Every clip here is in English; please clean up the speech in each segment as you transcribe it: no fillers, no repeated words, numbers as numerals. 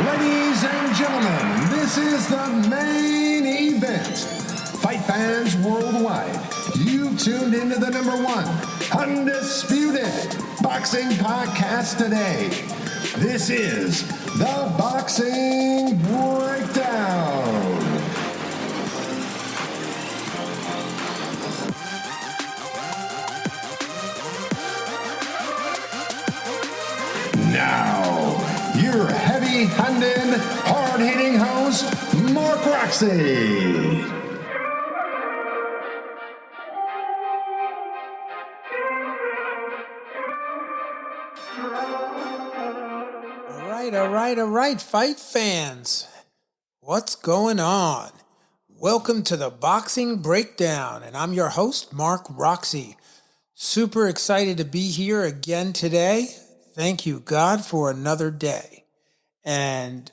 Ladies and gentlemen, this is the main event. Fight fans worldwide, you've tuned into the #1 undisputed boxing podcast today. This is the Boxing Breakdown. Now, your heavy-handed, hard-hitting host, Mark Roxey. All right, fight fans. What's going on? Welcome to the Boxing Breakdown, and I'm your host, Mark Roxey. Super excited to be here again today. Thank you, God, for another day. And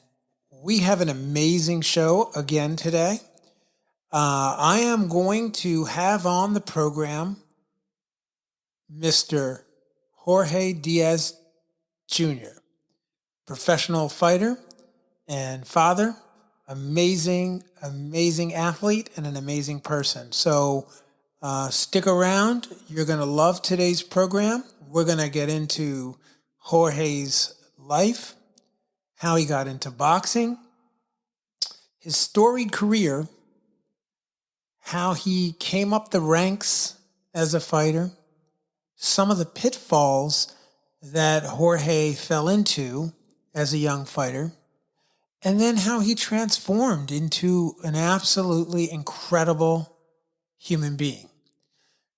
we have an amazing show again today. I am going to have on the program Mr. Jorge Diaz Jr., professional fighter and father, amazing athlete, and an amazing person. So stick around. You're going to love today's program. We're going to get into Jorge's life, how he got into boxing, his storied career, how he came up the ranks as a fighter, some of the pitfalls that Jorge fell into as a young fighter, and then how he transformed into an absolutely incredible human being.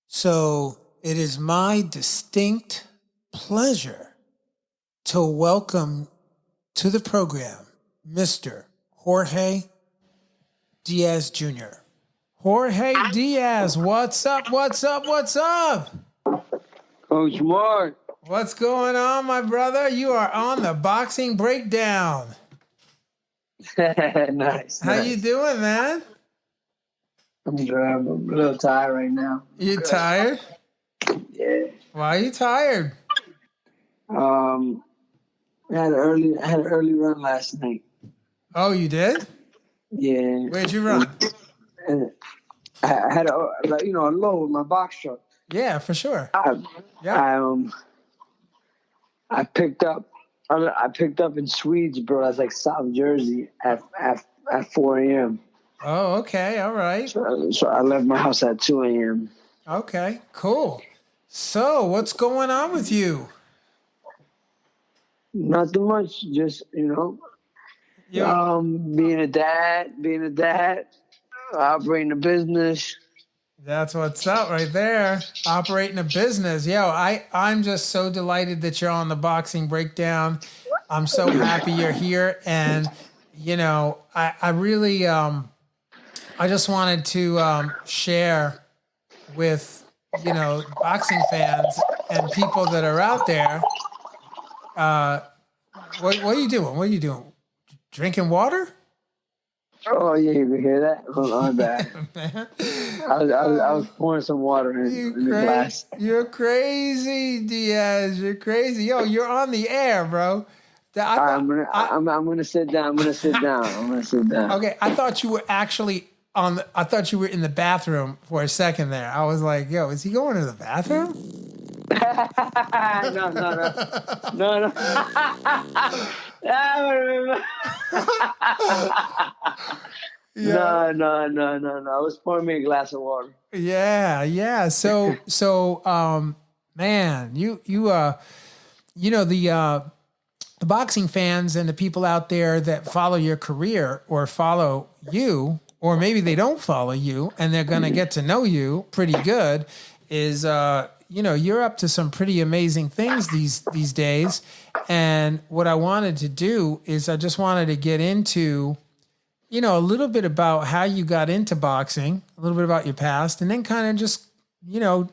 So it is my distinct pleasure to welcome to the program Mr. Jorge Diaz Jr. Jorge Diaz, what's up? Coach Mark. What's going on, my brother? You are on the Boxing Breakdown. Nice. How you doing, man? I'm good. I'm a little tired right now. You tired? Yeah. Why are you tired? I had an early run last night. Oh, you did? Yeah. Where'd you run? And I had a load with my box truck. Yeah, for sure. I picked up in Swedesboro. That's like South Jersey at 4 a.m. Oh, okay. All right. So I left my house at 2 a.m. Okay, cool. So what's going on with you? Nothing much. Just, being a dad, operating a business. That's what's up right there. Operating a business. I'm just so delighted that you're on the Boxing Breakdown. I'm so happy you're here. And, I really, I just wanted to share with, boxing fans and people that are out there. What are you doing? What are you doing? Drinking water? Oh, yeah, you can hear that? Oh, my bad. I was pouring some water in the glass. You're crazy, Diaz. You're crazy. Yo, you're on the air, bro. I'm gonna sit down. Okay, I thought you were actually I thought you were in the bathroom for a second there. I was like, yo, is he going to the bathroom? No. No. I was pouring me a glass of water. Yeah. So, man, the boxing fans and the people out there that follow your career or follow you, or maybe they don't follow you and they're going to get to know you pretty good is, you're up to some pretty amazing things these days. And what I wanted to do is I just wanted to get into, a little bit about how you got into boxing, a little bit about your past, and then kind of just,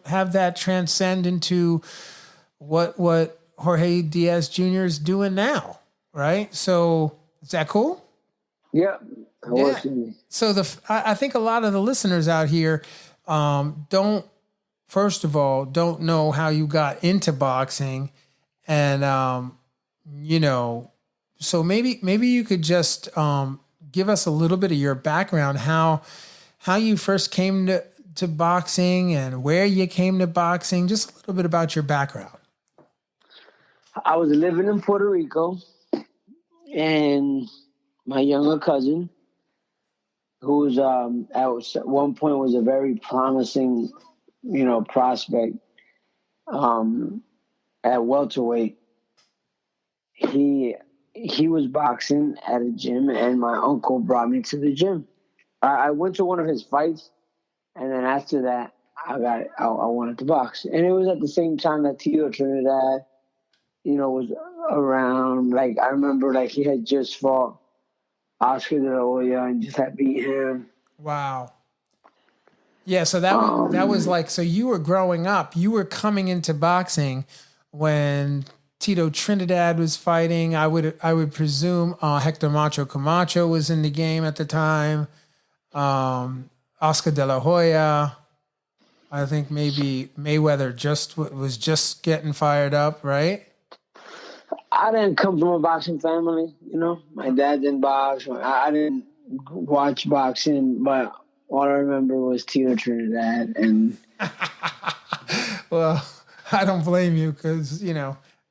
have that transcend into what Jorge Diaz Jr. is doing now, right? So is that cool? Yeah. So I think a lot of the listeners out here don't know how you got into boxing, and So maybe you could just give us a little bit of your background, how you first came to boxing and where you came to boxing, just a little bit about your background. I was living in Puerto Rico, and my younger cousin, who was at one point was a very promising, prospect at welterweight. He was boxing at a gym, and my uncle brought me to the gym. I went to one of his fights, and then after that, I wanted to box, and it was at the same time that Tito Trinidad, was around. Like I remember, like he had just fought Oscar de la Hoya and just had beat him. Wow. Yeah, so that was like, so you were growing up, you were coming into boxing when Tito Trinidad was fighting. I would presume Hector Macho Camacho was in the game at the time. Oscar de la Hoya. I think maybe Mayweather was just getting fired up, right? I didn't come from a boxing family, My dad didn't box. I didn't watch boxing, but all I remember was Tito Trinidad. And Well, I don't blame you because,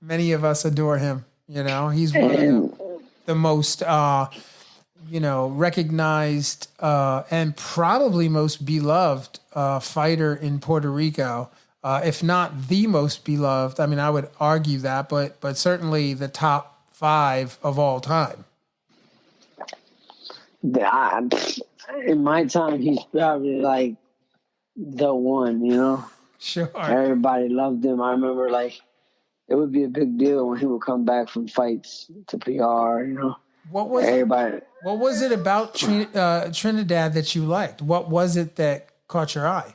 many of us adore him. He's one of the most, recognized and probably most beloved fighter in Puerto Rico. If not the most beloved. I mean, I would argue that, but certainly the top 5 of all time. in my time, he's probably like the one. Sure. Everybody loved him. I remember like it would be a big deal when he would come back from fights to PR. What was Everybody. What was it about Trinidad that you liked? What was it that caught your eye?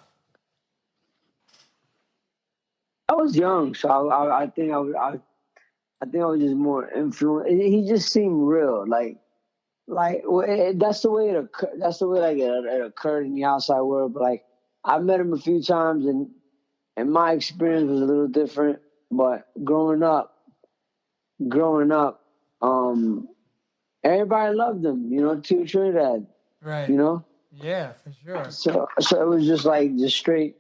I was young, so I think I think I was just more influenced. He just seemed real, that's the way it occurred. That's the way it occurred in the outside world. But like I met him a few times, and my experience was a little different. But growing up, everybody loved him. Tito Trinidad, Right. Yeah, for sure. So it was just straight.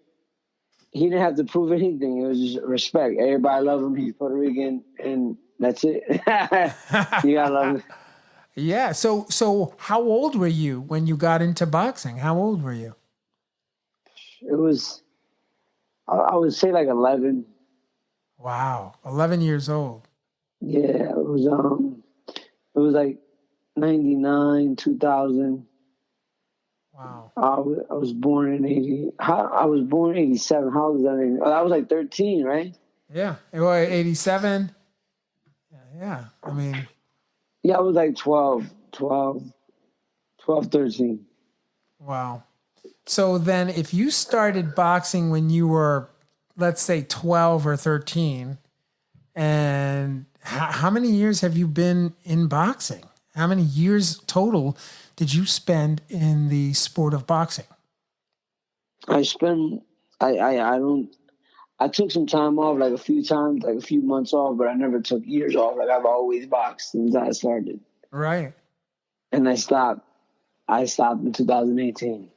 He didn't have to prove anything. It was just respect. Everybody loved him. He's Puerto Rican, and that's it. You gotta love him. Yeah. So how old were you when you got into boxing? How old were you? It was, I would say like 11. Wow, 11 years old. Yeah, it was like 99, 2000. Wow. I was born in 80. I was born in 87. How old was that? I was like 13, right? Yeah. It was 87. Yeah. I mean. Yeah, I was like 12, 13. Wow. So then if you started boxing when you were, let's say 12 or 13, and how many years have you been in boxing? How many years total did you spend in the sport of boxing? I took some time off, like a few times, like a few months off, but I never took years off. Like I've always boxed since I started. Right. And I stopped in 2018.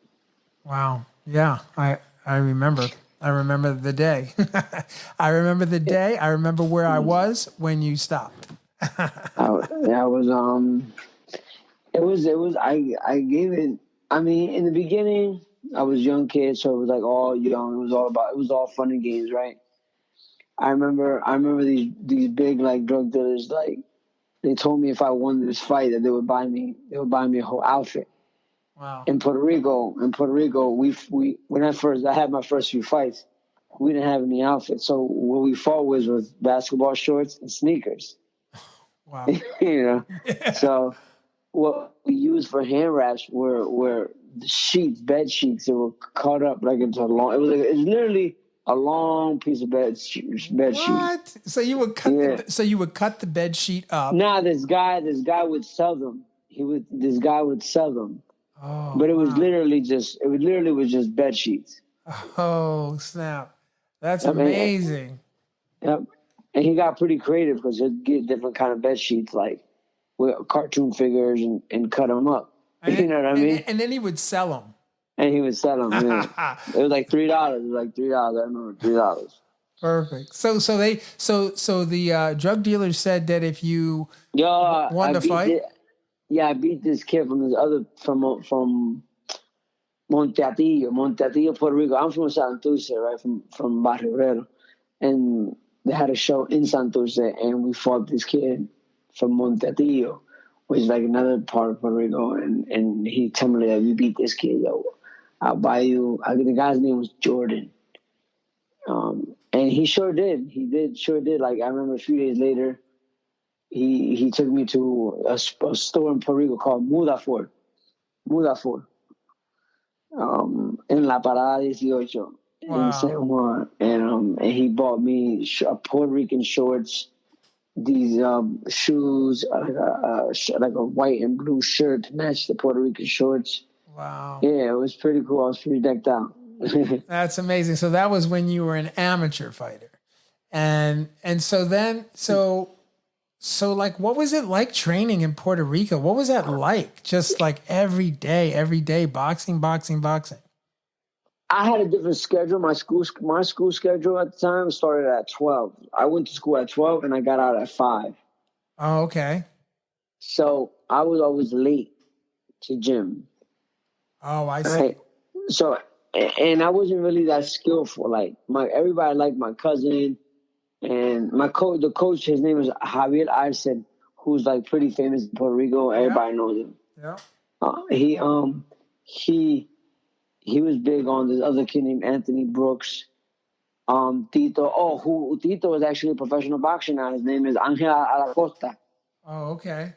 Wow. Yeah. I remember. I remember the day. I remember the day. I remember where I was when you stopped. I gave it, I mean, in the beginning, I was a young kid, so it was like all young. It was all fun and games, right? I remember these big like drug dealers, like they told me if I won this fight that they would buy me a whole outfit. Wow. In Puerto Rico, we when I had my first few fights, we didn't have any outfits. So what we fought was basketball shorts and sneakers. Wow. Yeah. So what we used for hand wraps were the sheets, bed sheets that were cut up like into a long. It was literally a long piece of bed sheet. What? So you would cut the bed sheet up. Nah, this guy would sell them. This guy would sell them. Oh, but it was wow. literally just bed sheets. Oh, snap. That's amazing. Yep. And he got pretty creative because he'd get different kind of bed sheets. Like with cartoon figures and cut them up. You know what I mean? And then he would sell them. And he would sell them. Yeah. It was like $3. It was like $3. I remember $3. Perfect. So the drug dealer said that if you won the fight, I beat this kid from Monteatillo, Puerto Rico. I'm from Santurce, right, from Barrio Obrero, and they had a show in Santurce, and we fought this kid from Monteatillo, which is like another part of Puerto Rico, and he told me that you beat this kid, yo, I'll buy you. The guy's name was Jordan. And he sure did. Sure did. Like, I remember a few days later, he took me to a store in Puerto Rico called Mudafor, in La Parada 18 in San Juan. And he bought me Puerto Rican shorts, these shoes, like a white and blue shirt to match the Puerto Rican shorts. Wow. Yeah, it was pretty cool. I was pretty decked out. That's amazing. So that was when you were an amateur fighter. And so like, what was it like training in Puerto Rico? What was that like? Just like every day, boxing. I had a different schedule. My school schedule at the time started at 12. I went to school at 12 and I got out at 5. Oh, okay. So I was always late to gym. Oh, I see. Right? So, and I wasn't really that skillful. Like everybody liked my cousin and the coach, his name was Javier Arce, who's like pretty famous in Puerto Rico. Everybody knows him. Yeah. He was big on this other kid named Anthony Brooks. Tito. Tito is actually a professional boxer now. His name is Angel Alacosta. Oh, okay.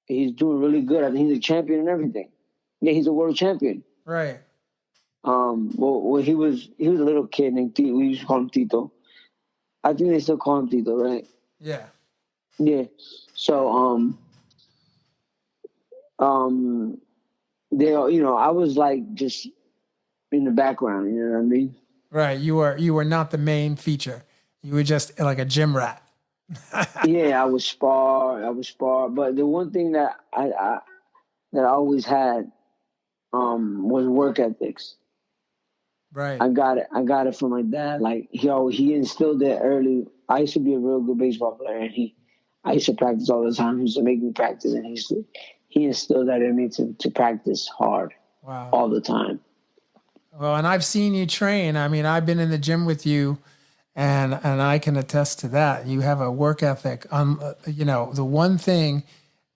He's doing really good. I think he's a champion and everything. Yeah, he's a world champion. Right. Well, he was a little kid named Tito. We used to call him Tito. I think they still call him Tito, right? Yeah. Yeah. So, they, I was like just in the background. You know what I mean? Right. You were not the main feature. You were just like a gym rat. Yeah, I was spar. But the one thing that I always had was work ethics. Right. I got it from my dad. Like he instilled it early. I used to be a real good baseball player, and I used to practice all the time. He used to make me practice, and he instilled that in me to practice hard. Wow. All the time. Well, and I've seen you train. I mean, I've been in the gym with you, and I can attest to that. You have a work ethic. The one thing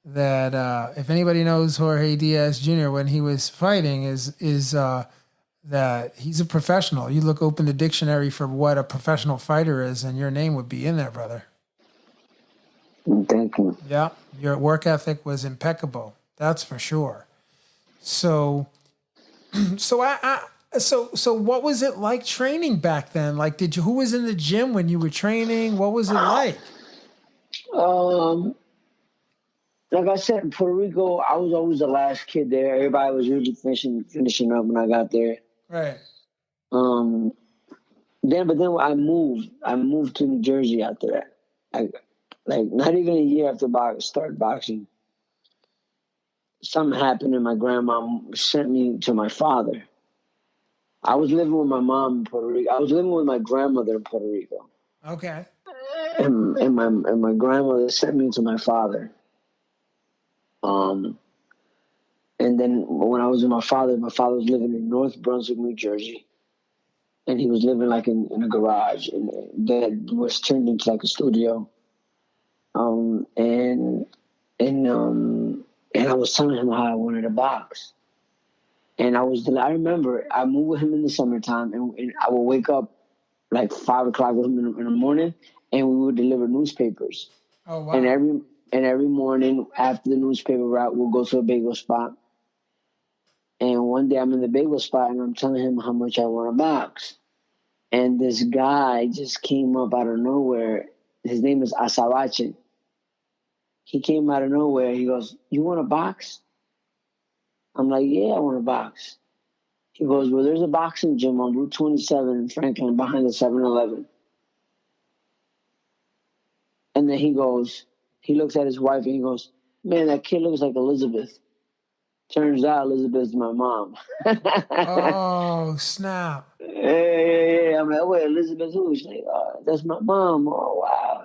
that if anybody knows Jorge Diaz Jr. when he was fighting is that he's a professional. You open the dictionary for what a professional fighter is, and your name would be in there, brother. Thank you. Yeah, your work ethic was impeccable. That's for sure. So what was it like training back then? Like, who was in the gym when you were training? What was it like? Like I said, in Puerto Rico, I was always the last kid there. Everybody was usually finishing up when I got there. Right. Then I moved to New Jersey after that. Like not even a year after started boxing. Something happened and my grandma sent me to my father. I was living with my mom in Puerto Rico. I was living with my grandmother in Puerto Rico. Okay. And my grandmother sent me to my father. And then when I was with my father was living in North Brunswick, New Jersey. And he was living like in a garage and that was turned into like a studio. And I was telling him how I wanted to box. And I remember I moved with him in the summertime and I would wake up like 5 o'clock with him in the morning and we would deliver newspapers. Oh, wow. And every morning after the newspaper route, we'll go to a bagel spot. And one day I'm in the bagel spot and I'm telling him how much I want to box. And this guy just came up out of nowhere. His name is Asabache. He came out of nowhere. He goes, "You want to box?" I'm like, "Yeah, I want to box." He goes, "Well, there's a boxing gym on Route 27 in Franklin behind the 7-Eleven. And then he looks at his wife and he goes, man, that kid looks like Elizabeth. Turns out Elizabeth's my mom. Oh, snap. Yeah. I'm like, wait, Elizabeth who? She's like, oh, that's my mom. Oh, wow.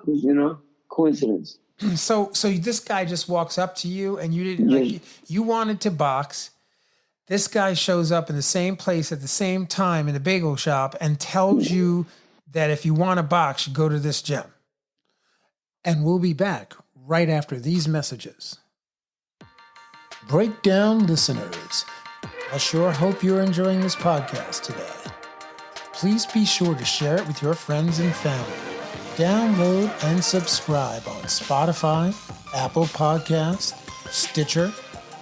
Coincidence. So this guy just walks up to you and you didn't Just, you wanted to box. This guy shows up in the same place at the same time in the bagel shop and tells you that if you want to box, you go to this gym. And we'll be back right after these messages. Breakdown listeners, I sure hope you're enjoying this podcast today. Please be sure to share it with your friends and family. Download and subscribe on Spotify, Apple Podcasts, Stitcher,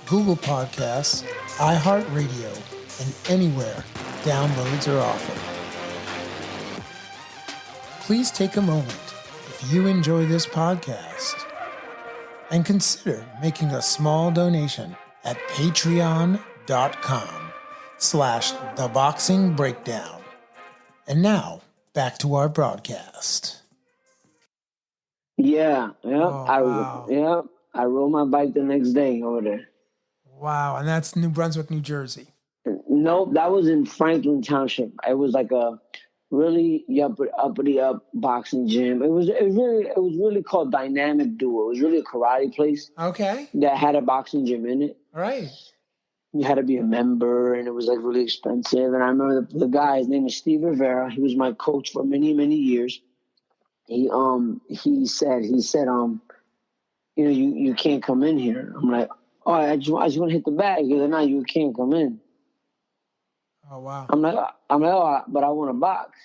Google Podcasts, iHeartRadio, and anywhere downloads are offered. Please take a moment if you enjoy this podcast and consider making a small donation at patreon.com/theboxingbreakdown. And now, back to our broadcast. yeah. Oh, wow. I rode my bike the next day over there. Wow, and that's New Brunswick, New Jersey. Nope, that was in Franklin Township. It was like a really uppity up boxing gym. It was really called Dynamic Duo. It was really a karate place Okay. that had a boxing gym in it. All right. You had to be a member, and it was like really expensive. And I remember the guy. His name is Steve Rivera. He was my coach for many years. He said you can't come in here. I'm like, oh, I just want to hit the bag. He's like, no, you can't come in. Oh, wow. I'm like, oh, but I want to box.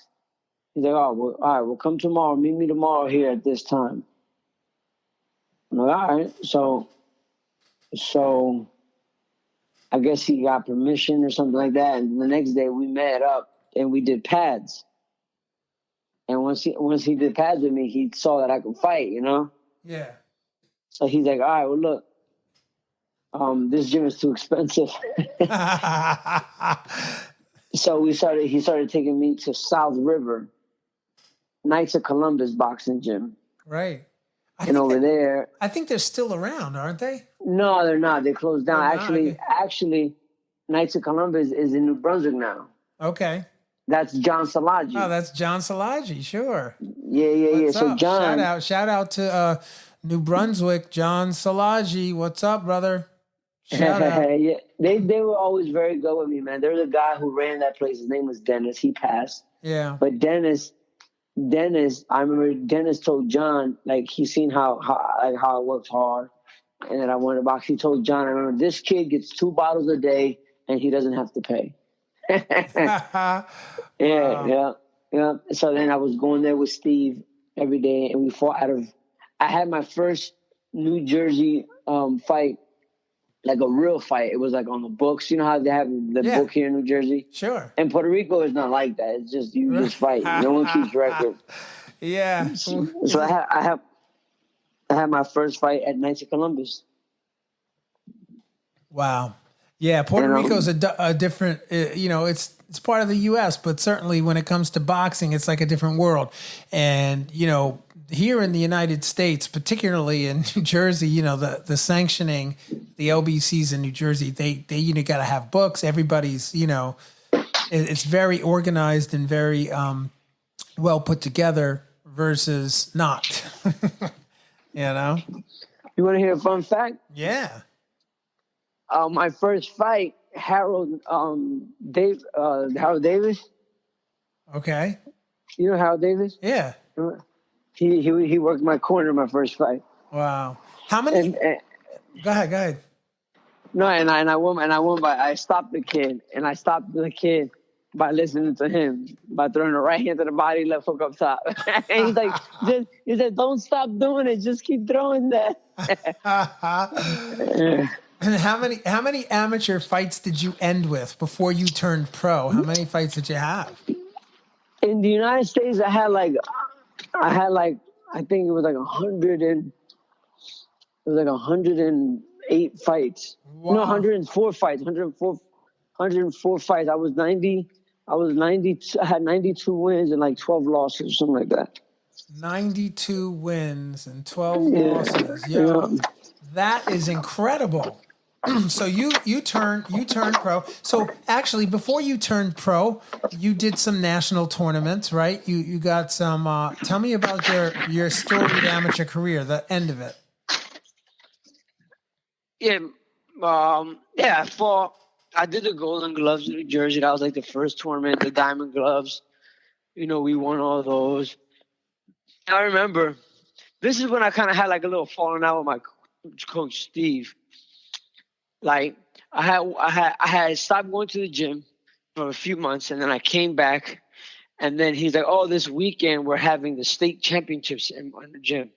He's like, oh, well, all right, well, come tomorrow. Meet me tomorrow here at this time. I'm like, all right. So I guess he got permission or something like that. And the next day we met up and we did pads. And once he did pads with me, he saw that I could fight, Yeah. So he's like, all right, well, look, this gym is too expensive. So he started taking me to South River, Knights of Columbus boxing gym. Right. I think they're still around, aren't they? No, they're not. They closed down. Okay. Actually, Knights of Columbus is in New Brunswick now. Okay. That's John Salaji. Oh, that's John Salaji, sure. Yeah. What's So up? John, Shout out to New Brunswick, John Salaji. What's up, brother? Shout out. Yeah, they were always very good with me, man. There's a guy who ran that place. His name was Dennis. He passed. Yeah. But Dennis, I remember Dennis told John, like, he seen how I worked hard and that I wanted to box. He told John, I remember, this kid gets 2 bottles a day and he doesn't have to pay. Yeah. So then I was going there with Steve every day and we fought I had my first New Jersey fight, like a real fight. It was like on the books. You know how they have the book here in New Jersey? Sure. And Puerto Rico is not like that. It's just, you just fight. No one keeps record. Yeah. So I had my first fight at Knights of Columbus. Wow. Yeah, Puerto Rico's a different, it's part of the U.S., but certainly when it comes to boxing, it's like a different world. And, here in the United States, particularly in New Jersey, the sanctioning, the LBCs in New Jersey, they got to have books. Everybody's, it's very organized and very well put together versus not, You want to hear a fun fact? Yeah. My first fight, Harold Davis. Okay. You know Harold Davis? Yeah. He worked my corner in my first fight. Wow. How many? Go ahead. No, and I won by, I stopped the kid by listening to him, by throwing the right hand to the body, left hook up top. And he's like, he said, don't stop doing it, just keep throwing that. And how many amateur fights did you end with before you turned pro? How many fights did you have? In the United States, I had like I think it was like 108 fights. Wow. No, 104 fights. 104 fights. I was 90. I had 92 wins and like 12 losses, something like that. 92 wins and 12 losses. Yeah. That is incredible. So you turned pro. So actually, before you turned pro, you did some national tournaments, right? You got some. Tell me about your storied amateur career, the end of it. Yeah, I did the Golden Gloves in New Jersey. That was like the first tournament. The Diamond Gloves. We won all those. I remember this is when I kind of had like a little falling out with my coach Steve. Like I had stopped going to the gym for a few months, and then I came back, and then he's like, "Oh, this weekend we're having the state championships in the gym,"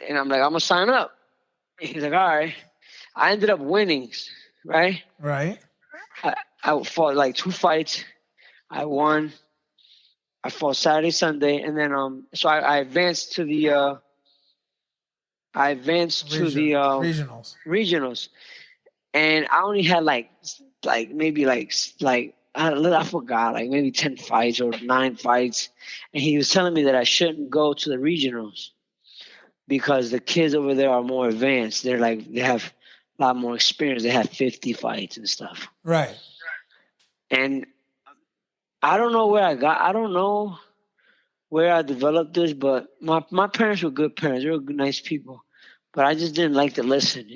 and I'm like, "I'm gonna sign up." And he's like, "All right." I ended up winning, right? Right. I fought like 2 fights. I won. I fought Saturday, Sunday, and then so I advanced to the regionals, and I only had like maybe I forgot, like maybe 10 fights or 9 fights, and he was telling me that I shouldn't go to the regionals because the kids over there are more advanced. They have a lot more experience. They have 50 fights and stuff. Right. And I don't know where I developed this, but my parents were good parents. They were nice people, but I just didn't like to listen,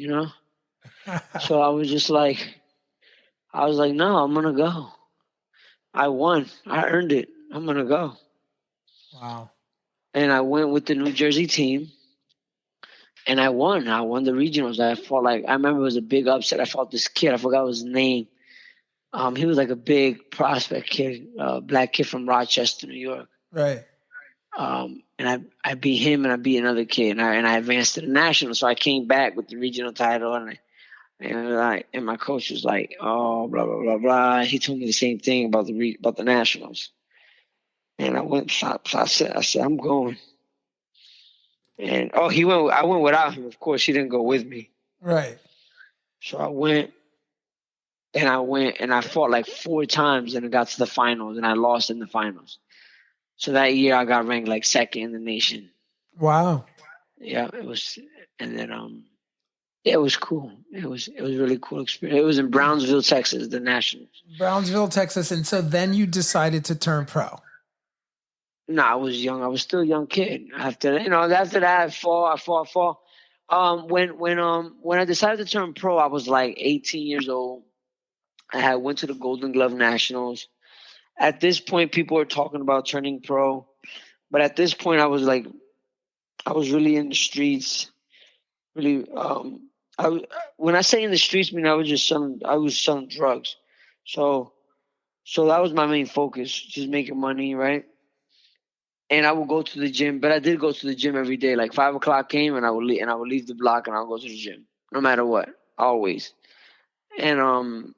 So I was like, no, I'm gonna go. I won. I earned it. I'm gonna go. Wow. And I went with the New Jersey team, and I won. I won the regionals. I remember it was a big upset. I fought this kid. I forgot his name. He was like a big prospect kid, black kid from Rochester, New York. Right. And I beat him, and I beat another kid, and I advanced to the national. So I came back with the regional title, and my coach was like, "Oh, blah blah blah blah." He told me the same thing about the nationals, and I went. So I said, "I'm going." And he went. I went without him. Of course, he didn't go with me. Right. So I went, and I fought like 4 times, and I got to the finals, and I lost in the finals. So that year I got ranked like second in the nation. Wow. Yeah, it was, and then it was cool. It was really cool experience. It was in Brownsville, Texas, the Nationals. Brownsville, Texas, and so then you decided to turn pro. No, I was young. I was still a young kid. After that, I fought. When I decided to turn pro, I was like 18 years old. I had went to the Golden Glove Nationals. At this point, people were talking about turning pro, but at this point, I was really in the streets. Really, when I say in the streets, I mean I was selling drugs. So that was my main focus, just making money, right? And I would go to the gym, but I did go to the gym every day. Like 5 o'clock came, and I would leave the block, and I would go to the gym, no matter what, always. And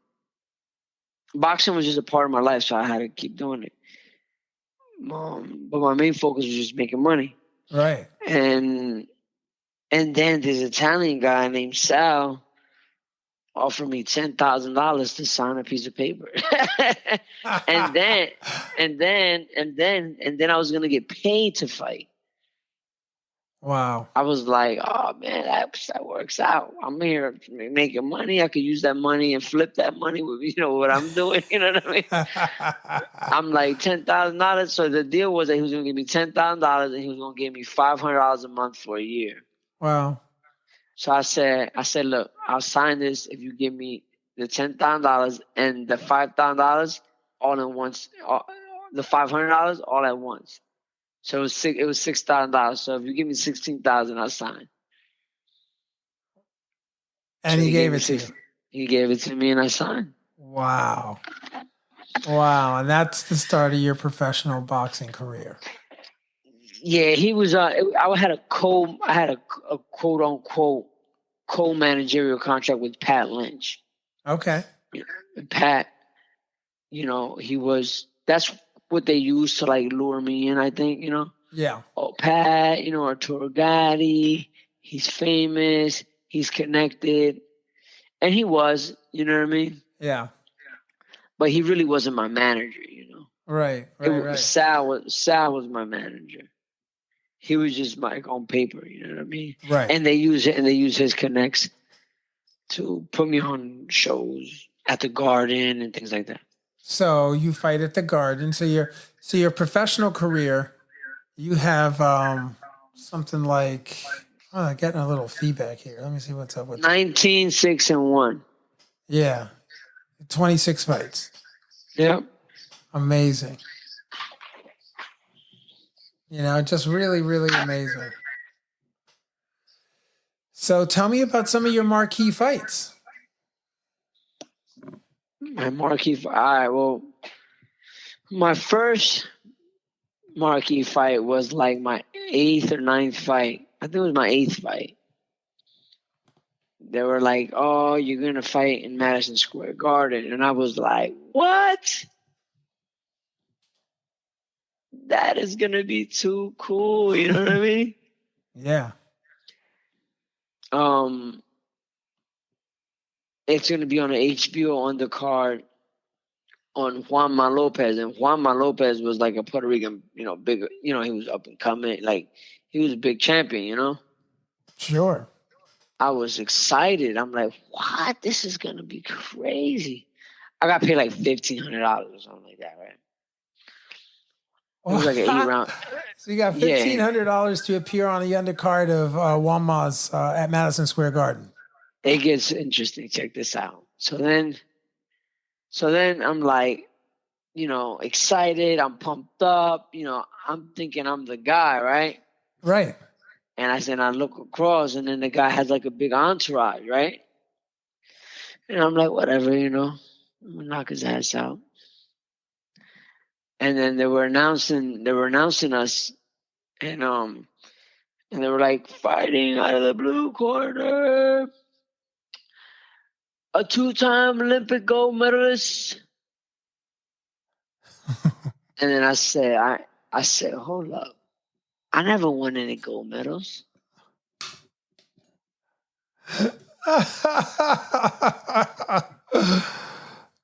boxing was just a part of my life, so I had to keep doing it. But my main focus was just making money. Right. And then this Italian guy named Sal offered me $10,000 to sign a piece of paper. and then I was gonna get paid to fight. Wow. I was like, oh man, that works out. I'm here making money. I could use that money and flip that money with what I'm doing. You know what I mean? I'm like $10,000. So the deal was that he was gonna give me $10,000 and he was gonna give me $500 a month for a year. Wow. So I said, look, I'll sign this if you give me the $10,000 and the $5,000 all at once. The $500 all at once. So it was $6,000. So if you give me $16,000, I'll sign. And so he gave it to you. He gave it to me, and I signed. Wow. Wow, and that's the start of your professional boxing career. Yeah, he was. I had a quote unquote co-managerial contract with Pat Lynch. Okay. Pat, he was. That's what they used to like lure me in. I think Yeah. Oh, Pat, Arturo Gatti. He's famous. He's connected, and he was. You know what I mean? Yeah. But he really wasn't my manager. Right. Sal was my manager. He was just like on paper, you know what I mean? Right. And they use his connects to put me on shows at the Garden and things like that. So you fight at the Garden. So your professional career, you have something like getting a little feedback here. Let me see what's up with 19-6-1. Yeah. 26 fights. Yep. Amazing. Just really, really amazing. So tell me about some of your marquee fights. My marquee fight. All right, well, my first marquee fight was like my 8th or 9th fight. I think it was my 8th fight. They were like, "Oh, you're gonna fight in Madison Square Garden," and I was like, "What? That is gonna be too cool." You know what I mean? Yeah. It's gonna be on an HBO undercard on Juanma Lopez, and Juanma Lopez was like a Puerto Rican, big, he was up and coming, like he was a big champion, Sure. I was excited. I'm like, what? This is gonna be crazy. I got paid like $1,500 or something like that, right? It was like an 8-round. So you got $1,500 to appear on the undercard of Juanma's at Madison Square Garden. It gets interesting. Check this out. So then I'm like, excited. I'm pumped up. I'm thinking I'm the guy, right? Right. And I look across, and then the guy has like a big entourage, right? And I'm like, whatever, I'm gonna knock his ass out. And then they were announcing us, and they were like, fighting out of the blue corner, a 2-time Olympic gold medalist. And then I said, hold up. I never won any gold medals.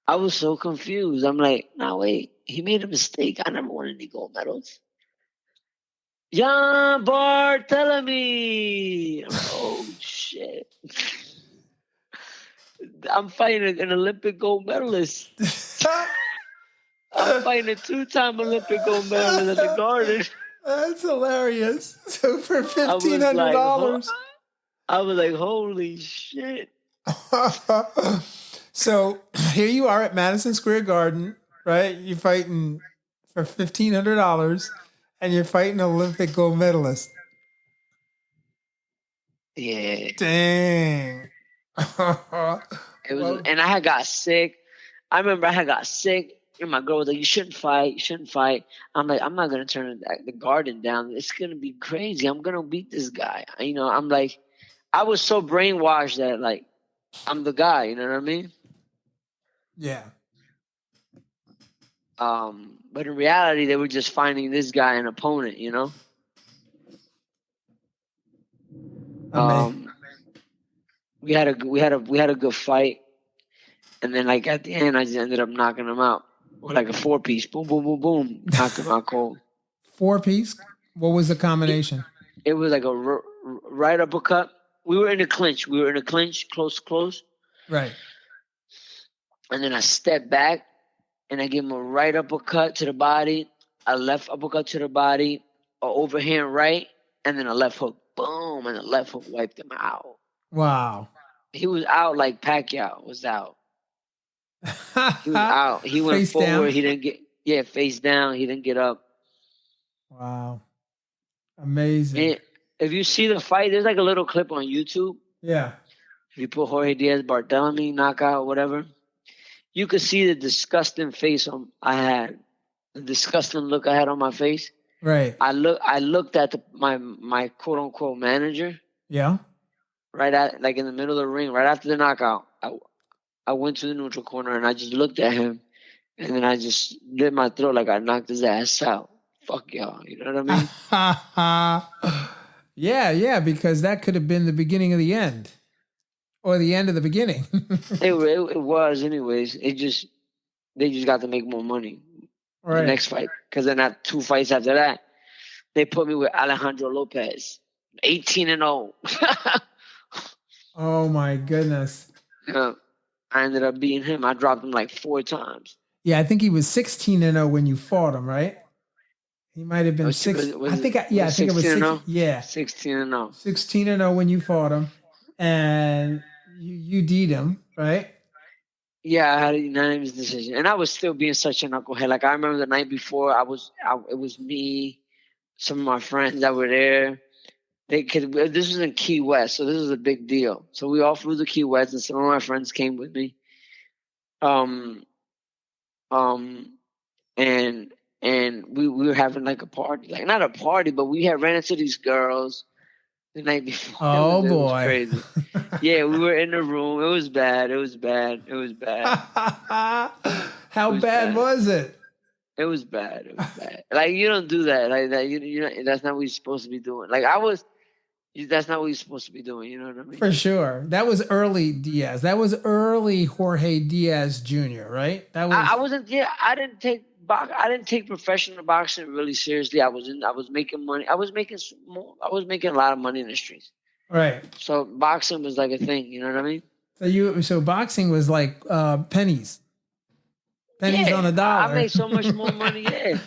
I was so confused. I'm like, no, wait. He made a mistake. I never won any gold medals. Jan Barthelemy. Oh, shit. I'm fighting an Olympic gold medalist. I'm fighting a 2-time Olympic gold medalist at the Garden. That's hilarious. So for $1,500. I was like, holy shit. So here you are at Madison Square Garden, right? You're fighting for $1,500 and you're fighting an Olympic gold medalist. Yeah. Dang. And I had got sick. I remember I had got sick. And my girl was like, you shouldn't fight. I'm like, I'm not going to turn the Garden down. It's going to be crazy. I'm going to beat this guy. I'm like, I was so brainwashed that, like, I'm the guy. You know what I mean? Yeah. But in reality, they were just finding this guy an opponent, We had a good fight. And then, like, at the end, I just ended up knocking him out. Or like a 4-piece. Boom, boom, boom, boom. Knocked him out cold. 4-piece? What was the combination? It was like a right uppercut. We were in a clinch. Close. Right. And then I stepped back, and I gave him a right uppercut to the body, a left uppercut to the body, an overhand right, and then a left hook. Boom. And the left hook wiped him out. Wow. He was out like Pacquiao was out. He was out. He went Face forward. down? He didn't get, face down. He didn't get up. Wow. Amazing. And if you see the fight, there's like a little clip on YouTube. Yeah. If you put Jorge Diaz Barthelemy knockout, whatever, you could see the disgusting face I had, the disgusting look I had on my face. Right. I looked at my quote unquote manager. Yeah. Right at like in the middle of the ring, right after the knockout. I went to the neutral corner and I just looked at him, and then I just lit my throat like I knocked his ass out. Fuck y'all, you know what I mean? Yeah, because that could have been the beginning of the end, or the end of the beginning. it was, anyways. They just got to make more money. Right. The next fight, because then 2 fights after that, They put me with Alejandro Lopez, 18-0. Oh my goodness. Yeah, I ended up beating him. I dropped him like 4 times. Yeah, I think he was 16-0 when you fought him, right? He might have been six. I think I think it was 16 and six. 0? Yeah, 16-0. 16-0 when you fought him, and you beat him, right? Yeah, I had a unanimous decision, and I was still being such a knucklehead. Like I remember the night before, it was me, some of my friends that were there. This was in Key West, so this was a big deal. So we all flew to Key West, and some of my friends came with me. Um, um, and we were having like a party, like not a party, but we had ran into these girls the night before. Oh It was boy. crazy. Yeah, we were in the room. It was bad. It was bad. It was bad. How bad was it? It was bad. It was bad. Like you don't do that. Like that. That's not what you're supposed to be doing. Like I was. That's not what you're supposed to be doing. You know what I mean? For sure. That was early Diaz. That was early Jorge Diaz Jr., right? That was I wasn't. Yeah, I didn't take I didn't take professional boxing really seriously. I was making money. I was making a lot of money in the streets. right. So boxing was like a thing. You know what I mean? So boxing was like pennies. Pennies Yeah, on a I dollar. made so much more money. Yeah,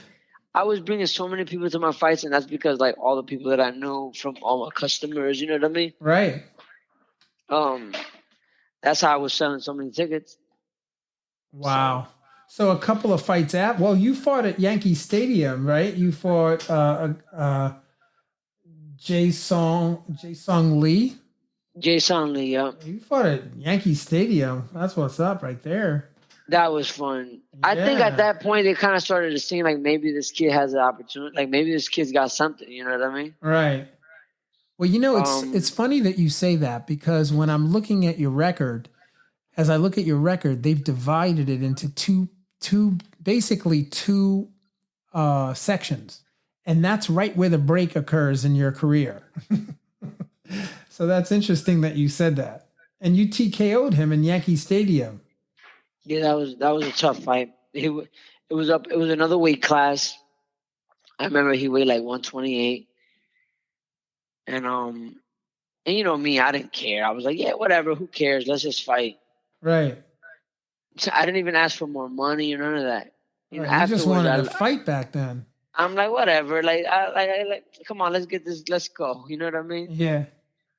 I was bringing so many people to my fights, and that's because like all the people that I knew from all my customers. You know what I mean? Right. Um, that's how I was selling so many tickets. Wow. So a couple of fights at you fought at Yankee Stadium, right? You fought Jae Song Lee. Jason Lee, yeah. You fought at Yankee Stadium. That's what's up right there. That was fun. I think at that point they kind of started to seem like maybe this kid has an opportunity. Like maybe this kid's got something. You know what I mean? Right. Well, it's funny that you say that because when I'm looking at your record, as I look at your record, they've divided it into basically two sections, and that's right where the break occurs in your career. So that's interesting that you said that, and you TKO'd him in Yankee Stadium. Yeah, that was a tough fight. It was another weight class. I remember he weighed like 128, and and you know me, I didn't care. I was like, yeah, whatever, who cares? Let's just fight. Right. So I didn't even ask for more money or none of that. You know, Right. You just afterwards, wanted to fight back then. I'm like, whatever. Come on, let's get this. Let's go. You know what I mean? Yeah.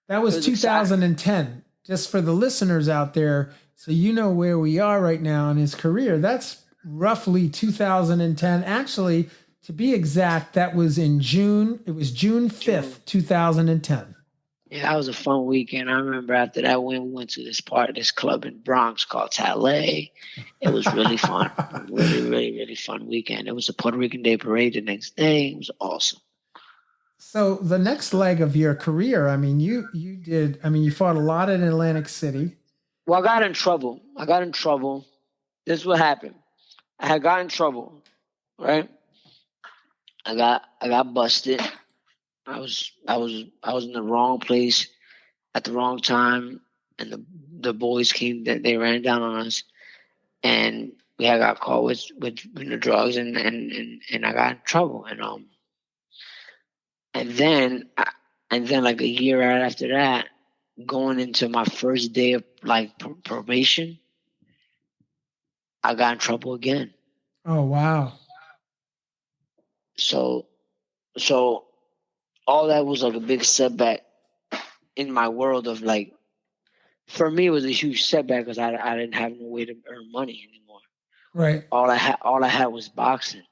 That It was was exciting. 2010. Just for the listeners out there, so you know where we are right now in his career. That's roughly 2010. Actually, to be exact, that was in June. It was June 5th, 2010. Yeah, that was a fun weekend. I remember after that we went to this club in Bronx called Talay. It was really fun. Really, really, really fun weekend. It was a Puerto Rican Day parade the next day. It was awesome. So the next leg of your career, I mean, you did. I mean, you fought a lot in Atlantic City. Well, I got in trouble. This is what happened. I had got in trouble, right? I got busted. I was in the wrong place at the wrong time, and the boys came. They ran down on us, and we had got caught with the drugs, and I got in trouble, and then like a year right after that, going into my first day of like probation, I got in trouble again. Oh wow! So all that was like a big setback in my world of like, for me it was a huge setback because I didn't have no way to earn money anymore. Right. All I had was boxing.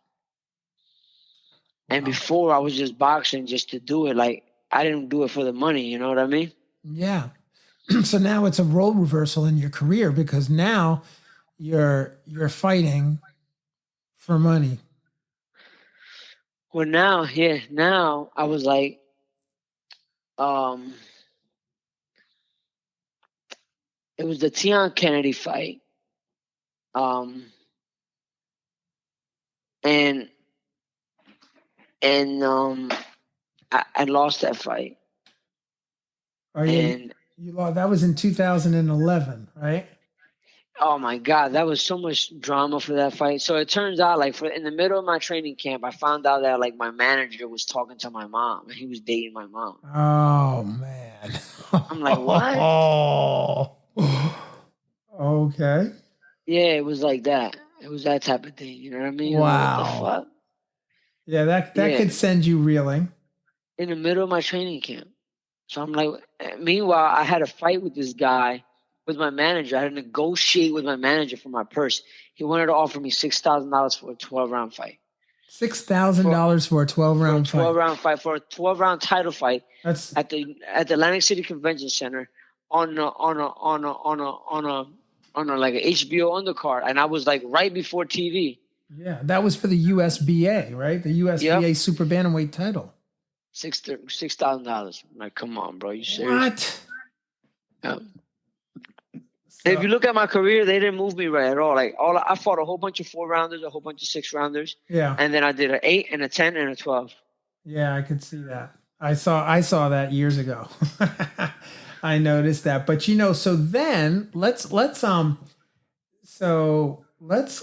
And before I was just boxing just to do it. Like I didn't do it for the money. You know what I mean? Yeah. So now it's a role reversal in your career because now you're fighting for money. Well, now I was like, it was the Tion Kennedy fight, um, and I lost that fight. Are you lost? That was in 2011, right? Oh my God, that was so much drama for that fight. So it turns out, like, in the middle of my training camp, I found out that like my manager was talking to my mom. He was dating my mom. Oh man. I'm like, what? Oh. Okay. Yeah, it was like that. It was that type of thing. You know what I mean? I'm like, what the Wow. fuck? Yeah, that Yeah, could send you reeling. in the middle of my training camp. So I'm like, meanwhile, I had a fight with this guy, with my manager. I had to negotiate with my manager for my purse. He wanted to offer me $6,000 for a 12-round fight. For $6,000 for a 12 for a round fight. 12-round fight, for a 12-round title fight That's at the Atlantic City Convention Center on a like an HBO undercard, and I was like right before TV. yeah, that was for the USBA, right? The Yep, USBA super bantamweight title. $6,000. I'm like, come on, bro, you serious? What? Yeah. If So you look at my career, they didn't move me right at all. Like I fought a whole bunch of 4-rounders, a whole bunch of 6-rounders, yeah, and then I did an 8 and a 10 and a 12. yeah, I could see that. I saw that years ago. I noticed that. But so then let's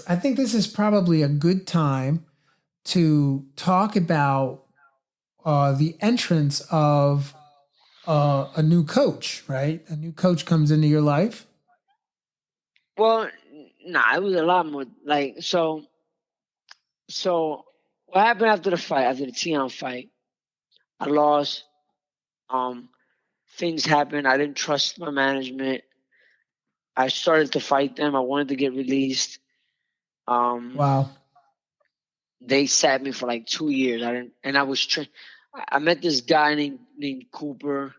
I think this is probably a good time to talk about the entrance of a new coach, right? A new coach comes into your life. Well, nah, it was a lot more like so. So what happened after the fight? After the Tion fight, I lost. Um, Things happened. I didn't trust my management. I started to fight them. I wanted to get released. Um, Wow. they sat me for like 2 years. I didn't, and I was. I met this guy named Cooper.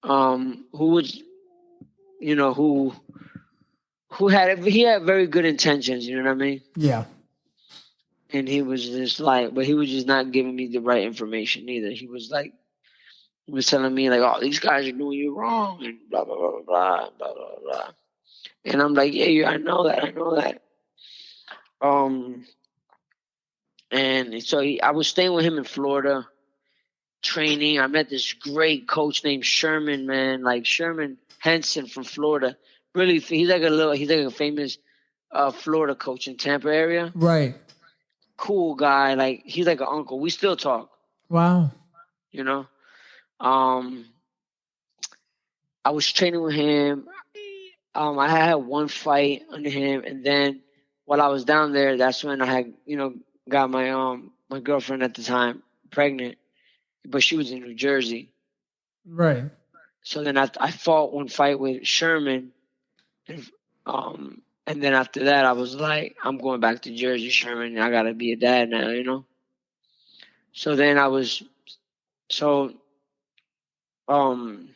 Who was, he had very good intentions. You know what I mean? Yeah. And he was just like, but he was just not giving me the right information either. He was like, he was telling me like, "Oh, these guys are doing you wrong," and blah blah blah blah blah blah blah. And I'm like, "Yeah, I know that, I know that." Um, and so I was staying with him in Florida, training. I met this great coach named Sherman, man, like Sherman Henson from Florida. Really, he's like a famous Florida coach in Tampa area. Right. Cool guy, like he's like an uncle. We still talk, Wow. you know. Um, I was training with him. I had one fight under him, and then while I was down there, that's when I had, got my girlfriend at the time pregnant, but she was in New Jersey. Right. So then I fought one fight with Sherman, and then after that, I was like, I'm going back to Jersey, Sherman. I gotta be a dad now, you know. So then so um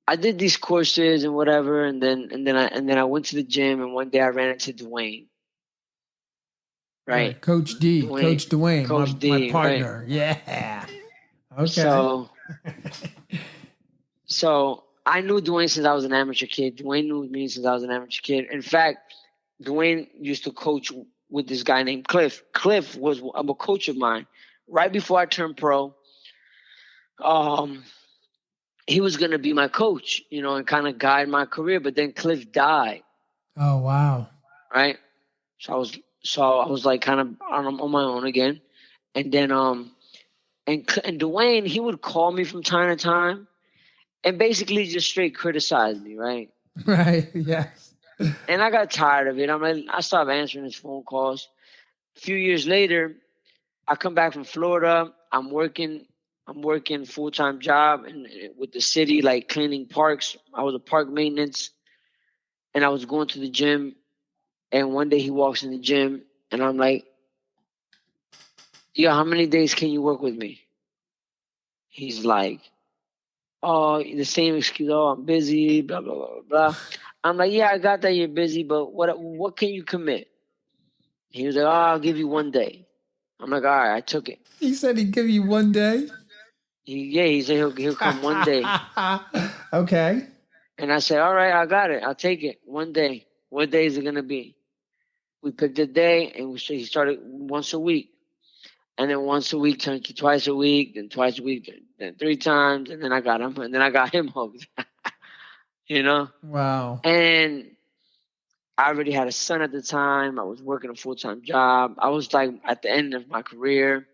I did these courses and whatever, and then I went to the gym, and one day I ran into Dwayne, right? Right. Coach D. Dwayne, Coach Dwayne, Coach my D, right? partner. Yeah. Okay. So so I knew Dwayne since I was an amateur kid. Dwayne knew me since I was an amateur kid. In fact, Dwayne used to coach with this guy named Cliff. Cliff was a coach of mine. Right before I turned pro, um, he was gonna be my coach, and kind of guide my career. But then Cliff died, Oh wow. right? So I was like kind of on my own again, and then and Dwayne, he would call me from time to time and basically just straight criticize me, right? Right. Yes. And I got tired of it. I stopped answering his phone calls. A few years later, I come back from Florida. I'm working full-time job with the city, like cleaning parks. I was a park maintenance, and I was going to the gym. And one day he walks in the gym, and I'm like, "Yo, how many days can you work with me?" He's like, "Oh, the same excuse. Oh, I'm busy. Blah blah blah blah blah." I'm like, "Yeah, I got that you're busy, but what can you commit?" He was like, "Oh, I'll give you one day." I'm like, "All right," I took it. He said he'd give you one day. He said he'll come one day. Okay. And I said, "All right, I got it. I'll take it. One day. What day is it gonna be?" We picked a day, and he started once a week, and then once a week turned to twice a week, then twice a week, then 3 times, and then I got him hooked. you know? Wow. And I already had a son at the time. I was working a full-time job. I was like at the end of my career.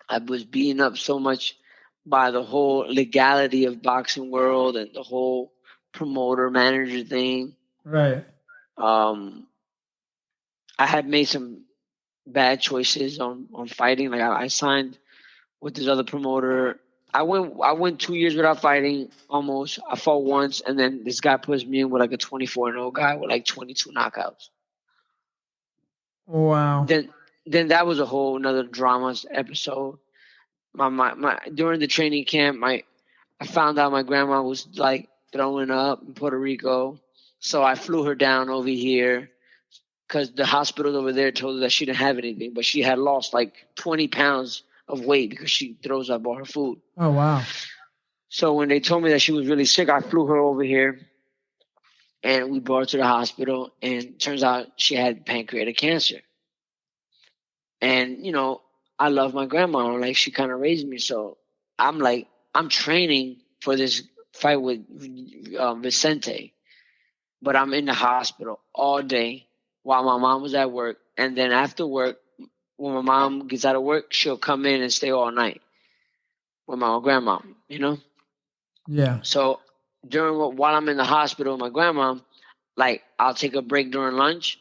I was beaten up so much by the whole legality of boxing world and the whole promoter manager thing. Right. Um, I had made some bad choices on fighting. Like I signed with this other promoter. I went 2 years without fighting almost. I fought once, and then this guy puts me in with like a 24-0 guy with like 22 knockouts. Wow. Then that was a whole another drama episode. My during the training camp, I found out my grandma was like throwing up in Puerto Rico, so I flew her down over here because the hospital over there told her that she didn't have anything, but she had lost like 20 pounds of weight because she throws up all her food. Oh, wow. So when they told me that she was really sick, I flew her over here and we brought her to the hospital. And turns out she had pancreatic cancer. And, I love my grandma. Like, she kind of raised me. So I'm like, I'm training for this fight with Vicente. But I'm in the hospital all day while my mom was at work. And then after work, when my mom gets out of work, she'll come in and stay all night with my grandma, Yeah. So while I'm in the hospital with my grandma, like I'll take a break during lunch